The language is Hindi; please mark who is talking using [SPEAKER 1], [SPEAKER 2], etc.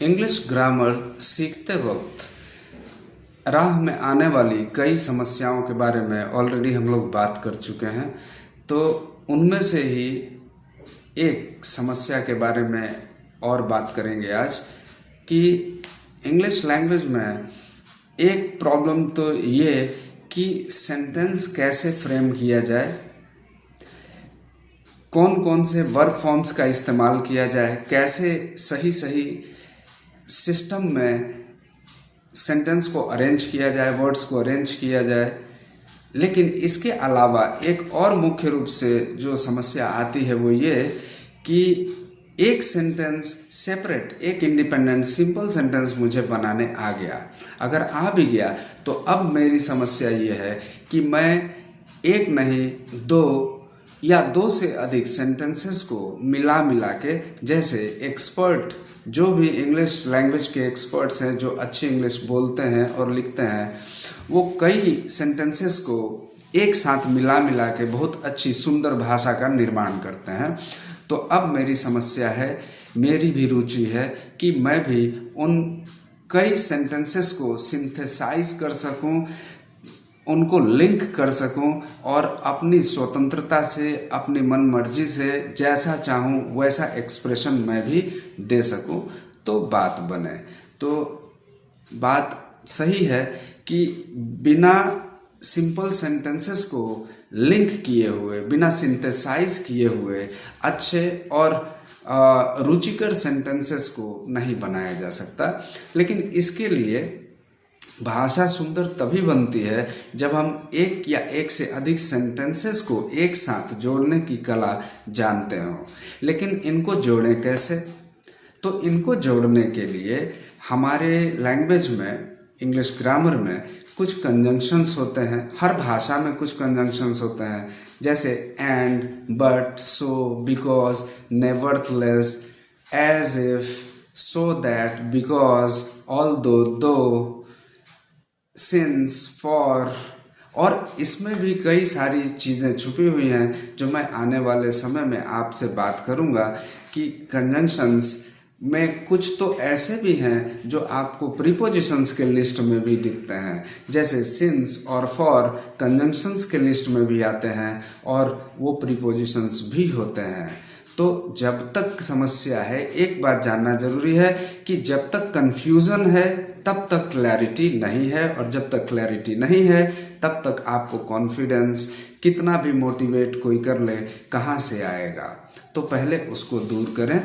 [SPEAKER 1] इंग्लिश ग्रामर सीखते वक्त राह में आने वाली कई समस्याओं के बारे में ऑलरेडी हम लोग बात कर चुके हैं। तो उनमें से ही एक समस्या के बारे में और बात करेंगे आज कि इंग्लिश लैंग्वेज में एक प्रॉब्लम तो ये कि सेंटेंस कैसे फ्रेम किया जाए, कौन कौन से वर्ब फॉर्म्स का इस्तेमाल किया जाए, कैसे सही सही सिस्टम में सेंटेंस को अरेंज किया जाए, वर्ड्स को अरेंज किया जाए। लेकिन इसके अलावा एक और मुख्य रूप से जो समस्या आती है वो ये कि एक सेंटेंस सेपरेट, एक इंडिपेंडेंट सिंपल सेंटेंस मुझे बनाने आ गया। अगर आ भी गया तो अब मेरी समस्या ये है कि मैं एक नहीं दो या दो से अधिक सेंटेंसेस को मिला के, जैसे एक्सपर्ट जो भी इंग्लिश लैंग्वेज के एक्सपर्ट्स हैं, जो अच्छी इंग्लिश बोलते हैं और लिखते हैं, वो कई सेंटेंसेस को एक साथ मिला के बहुत अच्छी सुंदर भाषा का निर्माण करते हैं। तो अब मेरी समस्या है, मेरी भी रुचि है कि मैं भी उन कई सेंटेंसेस को सिंथेसाइज कर सकूं, उनको लिंक कर सकूं और अपनी स्वतंत्रता से, अपनी मन मर्जी से जैसा चाहूं वैसा एक्सप्रेशन मैं भी दे सकूं, तो बात बने। तो बात सही है कि बिना सिंपल सेंटेंसेस को लिंक किए हुए, बिना सिंथेसाइज किए हुए अच्छे और रुचिकर सेंटेंसेस को नहीं बनाया जा सकता। लेकिन इसके लिए भाषा सुंदर तभी बनती है जब हम एक या एक से अधिक सेंटेंसेस को एक साथ जोड़ने की कला जानते हों। लेकिन इनको जोड़ें कैसे? तो इनको जोड़ने के लिए हमारे लैंग्वेज में, इंग्लिश ग्रामर में कुछ कंजंक्शंस होते हैं। हर भाषा में कुछ कंजंक्शंस होते हैं, जैसे and, but, so, because, nevertheless, as if, so that, because, although, though, since, for, और इसमें भी कई सारी चीज़ें छुपी हुई हैं जो मैं आने वाले समय में आपसे बात करूंगा कि कंजंक्शंस में कुछ तो ऐसे भी हैं जो आपको प्रीपोजिशंस के लिस्ट में भी दिखते हैं, जैसे सिंस और फॉर कंजंक्शंस के लिस्ट में भी आते हैं और वो प्रीपोजिशंस भी होते हैं। तो जब तक समस्या है, एक बात जानना जरूरी है कि जब तक कंफ्यूजन है तब तक क्लैरिटी नहीं है, और जब तक क्लैरिटी नहीं है तब तक आपको कॉन्फिडेंस, कितना भी मोटिवेट कोई कर ले, कहाँ से आएगा। तो पहले उसको दूर करें।